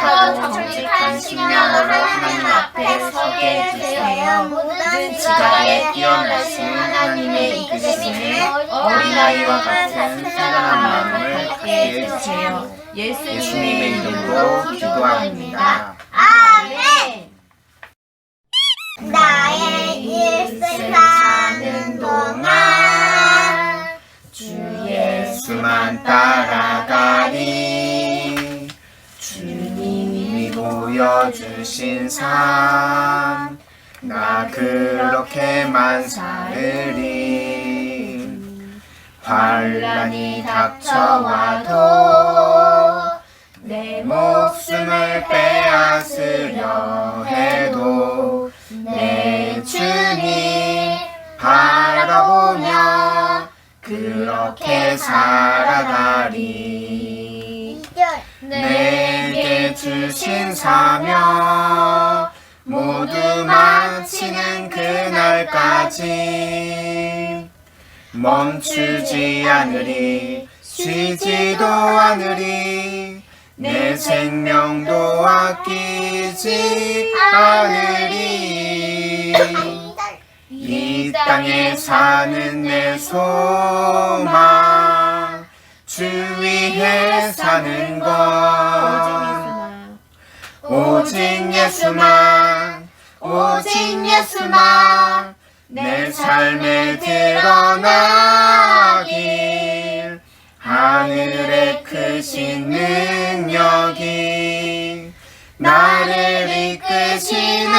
더 정직한 심령으로 하나님 앞에 서게 해주세요. 모든 지각에 뛰어나신 하나님의 이끄심에 어린아이와 같은 순전한 마음을 갖게 해주세요. 예수님의 이름으로 기도합니다. 아멘. 나의 일생 사는 동안 주 예수만 따라가리. 주님이 보여주신 삶 나 그렇게만 살으리. 환난이 닥쳐와도 내 목숨을 빼앗으려 해도 내 주님 바라보며 그렇게 살아가리. 내게 주신 사명 모두 마치는 그날까지 멈추지 않으리. 쉬지도 않으리. 내 생명도 아끼지 않으리. 이 땅에 사는 내 소망 주 위에 사는 것 오직 예수만 오직 예수만 내 삶에 드러나길. 하늘의 크신 능력이 나를 이끄시네.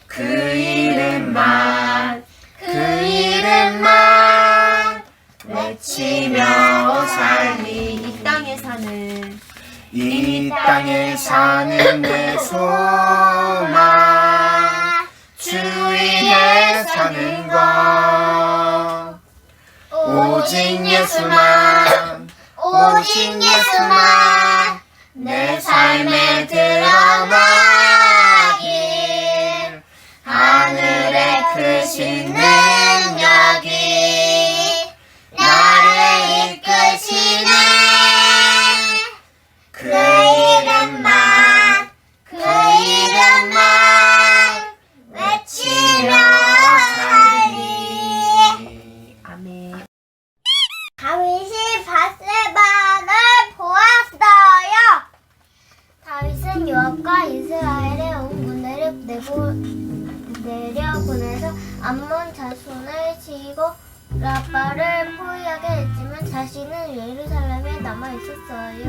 그 이름만 외치며 살리. 이 땅에 사는 내 소망 주 위에 사는 것 오직 예수만 오직 예수만 내 삶에 드러나길. 하늘의 크신 능력이 나를 이끄시네. 그 이름만 외치며 살리. 아멘. 다윗이 밧세바를 보았어요. 다윗은 요압과 이스라엘의 온 군대를 내려보내서 암몬 자손을 치고 라빠를 포위하게 했지만 자신은 예루살렘에 남아 있었어요.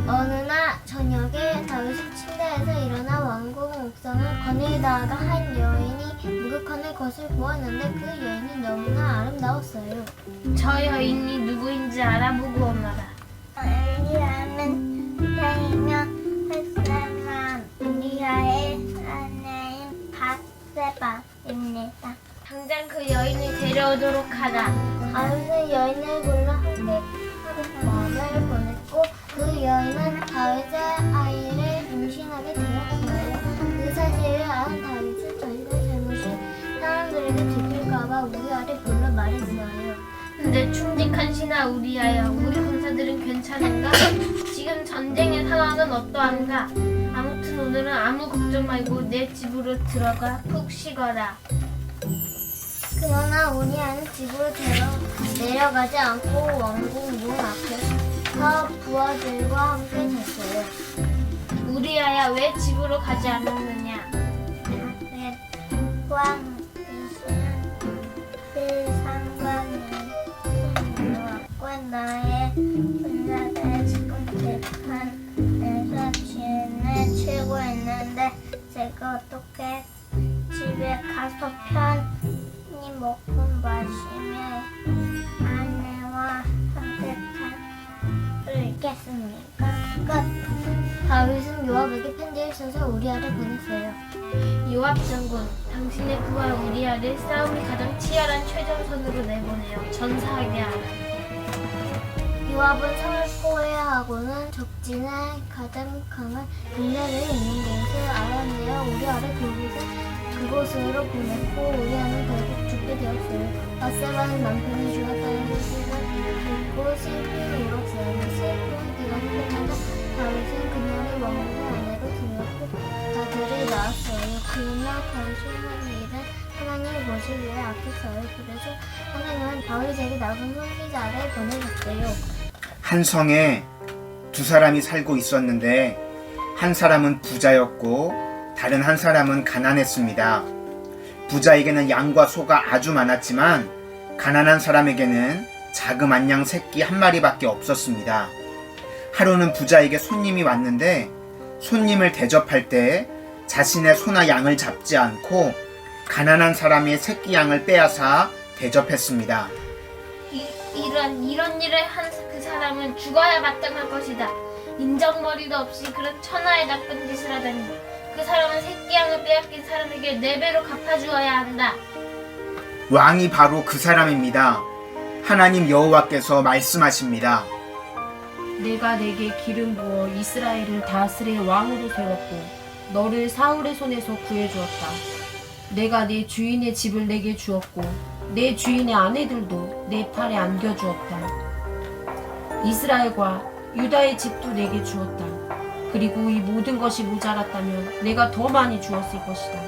어느 날 저녁에 다윗은 침대에서 일어나 왕궁 옥상을 거닐다가 한 여인이 목욕하는 것을 보았는데 그 여인이 너무나 아름다웠어요. 저 여인이 누구인지 알아보고 오너라. 엘리야는 태이며 햇세만 우리아의 아내인 밧세바입니다. 당장 그 여인을 데려오도록 하라. 다윗은 여인을 불러 함께 말을 보냈고 그 여인은 다윗의 아이를 임신하게 되었어요. 그 사실을 안 다윗은 자신의 잘못이 사람들에게 들킬까봐 우리아를 불러 말했어요. 근데 충직한 신하 우리아야, 우리 군사들은 괜찮은가? 지금 전쟁의 상황은 어떠한가? 아무튼 오늘은 아무 걱정 말고 내 집으로 들어가 푹 쉬거라. 그러나 우리아는 집으로 내려가지 않고 왕궁 문 앞에서 부하들과 함께 잤어요. 우리아야, 왜 집으로 가지 않았느냐? 왕 세상과는 나의 군사들 지금 재판에서 죄를 치고 있는데 제가 어떻게 집에 가서 편히 먹고 마시며 아내와 함께 잠을 있겠습니까? 끝. 다윗은 요압에게 편지를 써서 우리아를 보냈어요. 요압 장군, 당신의 부하 우리아를 싸움이 가장 치열한 최전선으로 내보내어 전사하게 하라. 요압은 성을 포위하고는 적진에 가장 강한 군대를 있는 곳을 알아내어 우리아를 그곳으로 보냈고 우리아는 결국 죽게 되었어요. 밧세바는 남편이 죽었다는 소식을 듣고 슬픔이 울었어요. 슬픈 다윗이가 행동하자 다윗은 그녀를 왕궁의 아내로 들였고 아들을 낳았어요. 그러나 건실한 일은 하나님이 보시기에 아꼈어요. 그래서 하나님은 다윗에게 나쁜 선지자를 보내셨어요. 한 성에 두 사람이 살고 있었는데 한 사람은 부자였고 다른 한 사람은 가난했습니다. 부자에게는 양과 소가 아주 많았지만 가난한 사람에게는 자그만 양 새끼 한 마리밖에 없었습니다. 하루는 부자에게 손님이 왔는데 손님을 대접할 때 자신의 소나 양을 잡지 않고 가난한 사람의 새끼 양을 빼앗아 대접했습니다. 이런 일을 한 그 사람은 죽어야 마땅할 것이다. 인정머리도 없이 그런 천하의 나쁜 짓을 하다니. 그 사람은 새끼 양을 빼앗긴 사람에게 4배로 갚아주어야 한다. 왕이 바로 그 사람입니다. 하나님 여호와께서 말씀하십니다. 내가 내게 기름 부어 이스라엘을 다스릴 왕으로 세웠고 너를 사울의 손에서 구해주었다. 내가 내 주인의 집을 내게 주었고 내 주인의 아내들도 내 팔에 안겨주었다. 이스라엘과 유다의 집도 내게 주었다. 그리고 이 모든 것이 모자랐다면 내가 더 많이 주었을 것이다.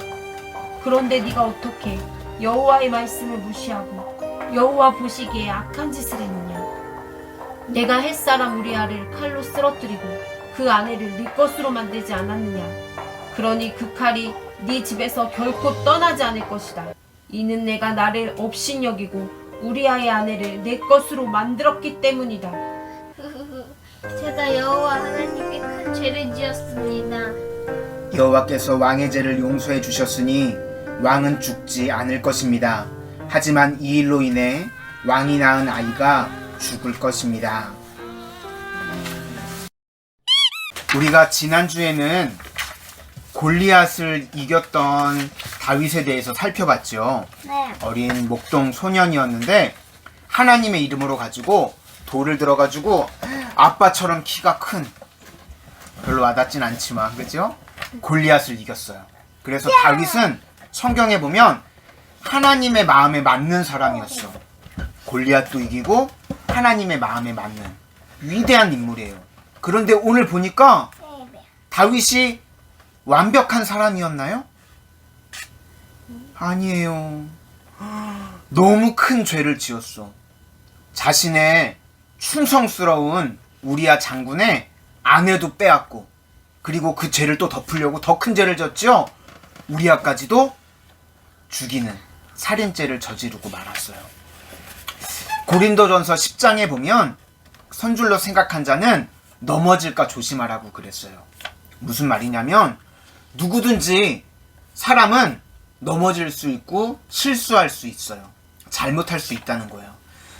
그런데 네가 어떻게 여호와의 말씀을 무시하고 여호와 보시기에 악한 짓을 했느냐? 내가 햇사람 우리아를 칼로 쓰러뜨리고 그 아내를 네 것으로 만들지 않았느냐? 그러니 그 칼이 네 집에서 결코 떠나지 않을 것이다. 이는 내가 나를 업신여기고 우리아의 아내를 내 것으로 만들었기 때문이다. 제가 여호와 하나님께 큰 죄를 지었습니다. 여호와께서 왕의 죄를 용서해 주셨으니 왕은 죽지 않을 것입니다. 하지만 이 일로 인해 왕이 낳은 아이가 죽을 것입니다. 우리가 지난주에는 골리앗을 이겼던 다윗에 대해서 살펴봤죠. 네. 어린 목동 소년이었는데 하나님의 이름으로 가지고 돌을 들어가지고 아빠처럼 키가 큰, 별로 와닿진 않지만 그죠? 골리앗을 이겼어요. 그래서 다윗은 성경에 보면 하나님의 마음에 맞는 사람이었어. 골리앗도 이기고 하나님의 마음에 맞는 위대한 인물이에요. 그런데 오늘 보니까 다윗이 완벽한 사람이었나요? 아니에요. 너무 큰 죄를 지었어. 자신의 충성스러운 우리아 장군의 아내도 빼앗고, 그리고 그 죄를 또 덮으려고 더 큰 죄를 졌죠. 우리아까지도 죽이는 살인죄를 저지르고 말았어요. 고린도전서 10장에 보면 선줄로 생각한 자는 넘어질까 조심하라고 그랬어요. 무슨 말이냐면 누구든지 사람은 넘어질 수 있고 실수할 수 있어요. 잘못할 수 있다는 거예요.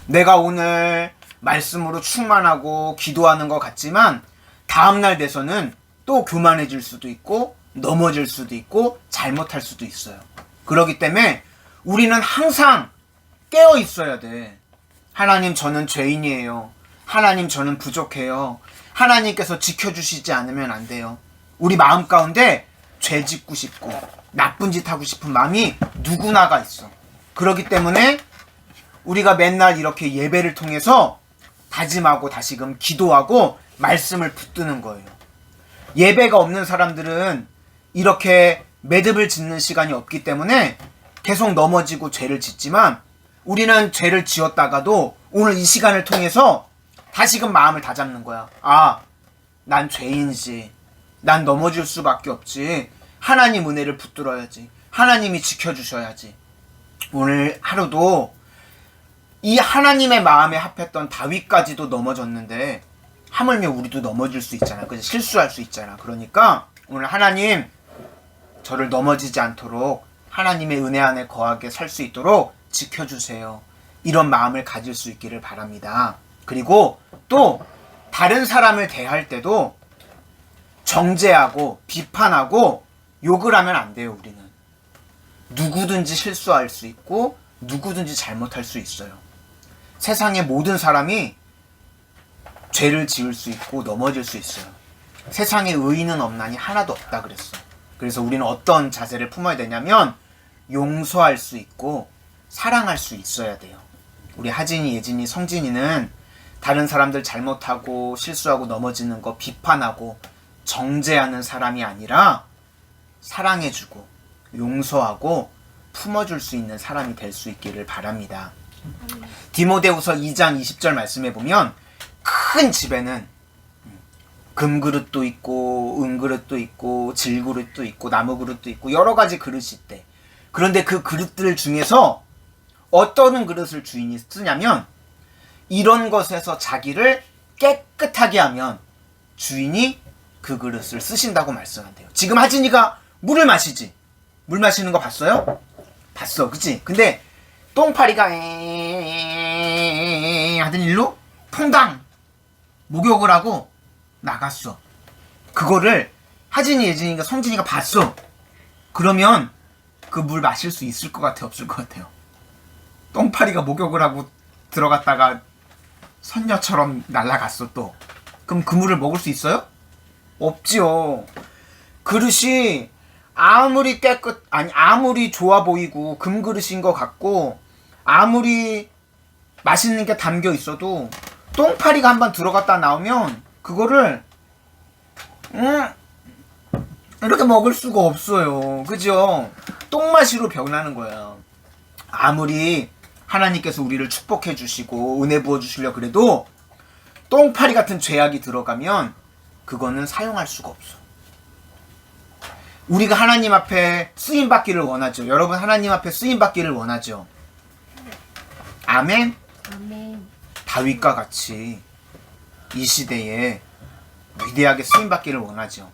내가 오늘 말씀으로 충만하고 기도하는 것 같지만 다음날 돼서는 또 교만해질 수도 있고 넘어질 수도 있고 잘못할 수도 있어요. 그렇기 때문에 우리는 항상 깨어 있어야 돼. 하나님, 저는 죄인이에요. 하나님, 저는 부족해요. 하나님께서 지켜주시지 않으면 안 돼요. 우리 마음 가운데 죄 짓고 싶고 나쁜 짓 하고 싶은 마음이 누구나가 있어. 그렇기 때문에 우리가 맨날 이렇게 예배를 통해서 다짐하고 다시금 기도하고 말씀을 붙드는 거예요. 예배가 없는 사람들은 이렇게 매듭을 짓는 시간이 없기 때문에 계속 넘어지고 죄를 짓지만, 우리는 죄를 지었다가도 오늘 이 시간을 통해서 다시금 마음을 다잡는 거야. 아, 난 죄인이지. 난 넘어질 수밖에 없지. 하나님 은혜를 붙들어야지. 하나님이 지켜주셔야지. 오늘 하루도 이 하나님의 마음에 합했던 다윗까지도 넘어졌는데 하물며 우리도 넘어질 수 있잖아. 그래서 실수할 수 있잖아. 그러니까 오늘 하나님, 저를 넘어지지 않도록 하나님의 은혜 안에 거하게 살 수 있도록 지켜주세요. 이런 마음을 가질 수 있기를 바랍니다. 그리고 또 다른 사람을 대할 때도 정죄하고 비판하고 욕을 하면 안 돼요. 우리는 누구든지 실수할 수 있고 누구든지 잘못할 수 있어요. 세상의 모든 사람이 죄를 지을 수 있고 넘어질 수 있어요. 세상에 의인은 없나니 하나도 없다 그랬어. 그래서 우리는 어떤 자세를 품어야 되냐면 용서할 수 있고 사랑할 수 있어야 돼요. 우리 하진이, 예진이, 성진이는 다른 사람들 잘못하고 실수하고 넘어지는 거 비판하고 정죄하는 사람이 아니라 사랑해주고 용서하고 품어줄 수 있는 사람이 될 수 있기를 바랍니다. 디모데후서 2장 20절 말씀에 보면 큰 집에는 금그릇도 있고 은그릇도 있고 질그릇도 있고 나무그릇도 있고 여러 가지 그릇이 있대. 그런데 그 그릇들 중에서 어떤 그릇을 주인이 쓰냐면 이런 것에서 자기를 깨끗하게 하면 주인이 그 그릇을 쓰신다고 말씀한대요. 지금 하진이가 물을 마시지? 물 마시는 거 봤어요? 봤어, 그치? 근데 똥파리가 하던 일로 퐁당 목욕을 하고 나갔어. 그거를 하진이, 예진이가, 성진이가 봤어. 그러면 그 물 마실 수 있을 것 같아, 없을 것 같아요? 똥파리가 목욕을 하고 들어갔다가 선녀처럼 날아갔어 또. 그럼 그 물을 먹을 수 있어요? 없지요. 그릇이 아무리 아무리 좋아 보이고 금그릇인 것 같고 아무리 맛있는 게 담겨 있어도 똥파리가 한번 들어갔다 나오면 그거를 이렇게 먹을 수가 없어요. 그죠? 똥맛이로 변하는 거예요. 아무리 하나님께서 우리를 축복해 주시고 은혜 부어 주시려 그래도 똥파리 같은 죄악이 들어가면 그거는 사용할 수가 없어. 우리가 하나님 앞에 쓰임 받기를 원하죠. 여러분, 하나님 앞에 쓰임 받기를 원하죠. 아멘. 아멘. 다윗과 같이 이 시대에 위대하게 쓰임 받기를 원하죠.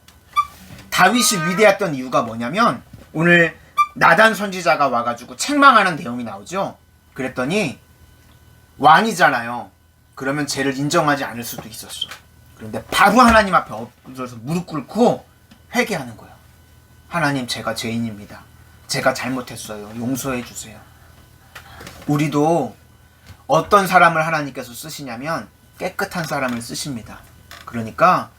다윗이 위대했던 이유가 뭐냐면 오늘 나단 선지자가 와가지고 책망하는 내용이 나오죠. 그랬더니 왕이잖아요. 그러면 죄를 인정하지 않을 수도 있었어. 그런데 바로 하나님 앞에 엎드려서 무릎 꿇고 회개하는 거예요. 하나님, 제가 죄인입니다. 제가 잘못했어요. 용서해 주세요. 우리도 어떤 사람을 하나님께서 쓰시냐면 깨끗한 사람을 쓰십니다. 그러니까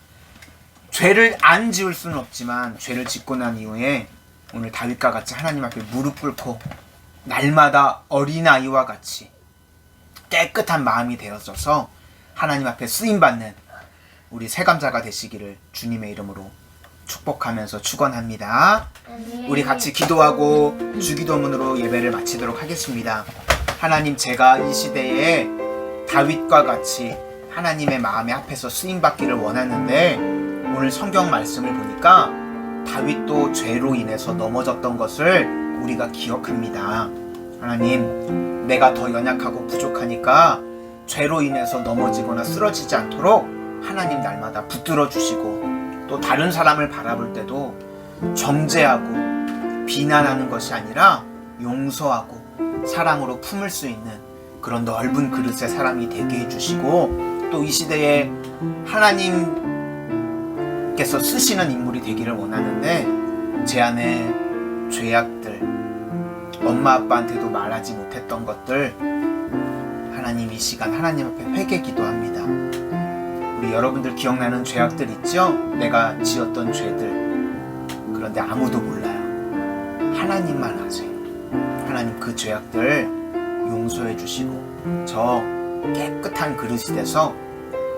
죄를 안 지을 수는 없지만 죄를 짓고 난 이후에 오늘 다윗과 같이 하나님 앞에 무릎 꿇고 날마다 어린아이와 같이 깨끗한 마음이 되어져서 하나님 앞에 쓰임받는 우리 새감자가 되시기를 주님의 이름으로 축복하면서 축원합니다. 우리 같이 기도하고 주기도문으로 예배를 마치도록 하겠습니다. 하나님, 제가 이 시대에 다윗과 같이 하나님의 마음에 앞에서 쓰임받기를 원하는데 오늘 성경 말씀을 보니까 다윗도 죄로 인해서 넘어졌던 것을 우리가 기억합니다. 하나님, 내가 더 연약하고 부족하니까 죄로 인해서 넘어지거나 쓰러지지 않도록 하나님 날마다 붙들어 주시고 또 다른 사람을 바라볼 때도 정죄하고 비난하는 것이 아니라 용서하고 사랑으로 품을 수 있는 그런 넓은 그릇의 사람이 되게 해주시고 또 이 시대에 하나님께서 쓰시는 인물이 되기를 원하는데 제 안에 죄악들, 엄마 아빠한테도 말하지 못했던 것들 하나님 이 시간 하나님 앞에 회개 기도합니다. 우리 여러분들 기억나는 죄악들 있죠? 내가 지었던 죄들. 그런데 아무도 몰라요. 하나님만 아세요. 하나님 그 죄악들 용서해 주시고 저 깨끗한 그릇이 돼서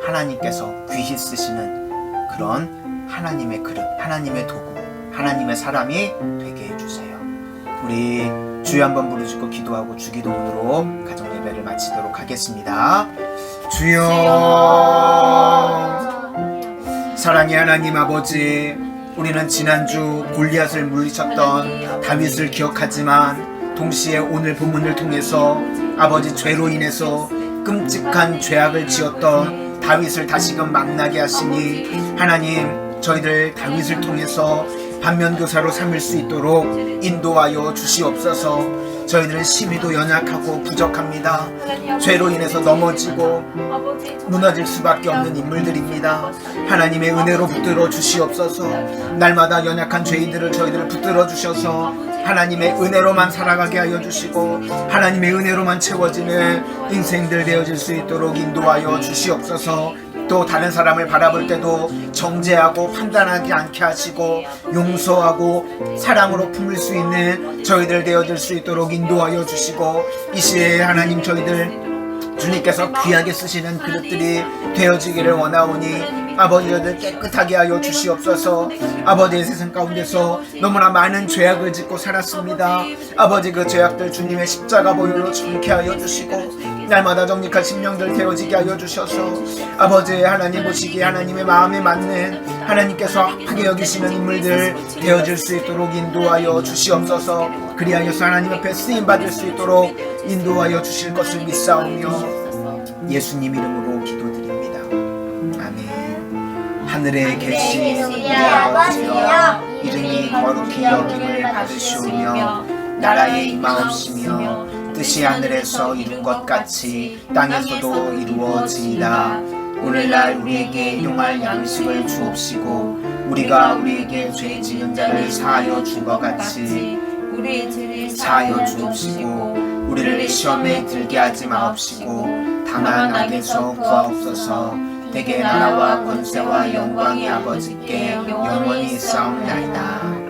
하나님께서 귀히 쓰시는 그런 하나님의 그릇, 하나님의 도구, 하나님의 사람이 되게 해주세요. 우리 주여 한번 부르시고 기도하고 주기도문으로 가정 예배를 마치도록 하겠습니다. 주여, 사랑의 하나님 아버지, 우리는 지난주 골리앗을 물리쳤던 다윗을 기억하지만 동시에 오늘 본문을 통해서 아버지 죄로 인해서 끔찍한 죄악을 지었던 다윗을 다시금 만나게 하시니 하나님, 저희들 다윗을 통해서 반면교사로 삼을 수 있도록 인도하여 주시옵소서. 저희들은 심히도 연약하고 부족합니다. 죄로 인해서 넘어지고 무너질 수밖에 없는 인물들입니다. 하나님의 은혜로 붙들어 주시옵소서. 날마다 연약한 죄인들을 저희들을 붙들어 주셔서 하나님의 은혜로만 살아가게 하여 주시고 하나님의 은혜로만 채워지는 인생들 되어질 수 있도록 인도하여 주시옵소서. 또 다른 사람을 바라볼 때도 정죄하고 판단하지 않게 하시고 용서하고 사랑으로 품을 수 있는 저희들 되어질 수 있도록 인도하여 주시고 이 시대에 하나님 저희들 주님께서 귀하게 쓰시는 그릇들이 되어지기를 원하오니 아버지 저들 깨끗하게 하여 주시옵소서. 아버지의 세상 가운데서 너무나 많은 죄악을 짓고 살았습니다. 아버지 그 죄악들 주님의 십자가 보혈로 정케 하여 주시고 날마다 정직한 심령들 되어지게 하여 주셔서 아버지 하나님 보시기에 하나님의 마음에 맞는 하나님께서 악하게 여기시는 인물들 되어질 수 있도록 인도하여 주시옵소서. 그리하여서 하나님 앞에 쓰임받을 수 있도록 인도하여 주실 것을 믿사오며 예수님 이름으로 기도드립니다. 아멘. 하늘에 계신 우리 아버지여 이름이 거룩히 여김을 받으시오며 나라의 임하옵시며 뜻이 하늘에서 이룬 것 같이 땅에서도 이루어지이다. 오늘날 우리에게 일용할 양식을 주옵시고 우리가 우리에게 죄 지은 자를 사하여 준 것 같이 우리의 죄를 사하여 주옵시고 우리를 시험에 들게 하지 마옵시고 다만 악에서 구하옵소서. 대개 나라와 권세와 영광이 아버지께 영원히 있사옵나이다.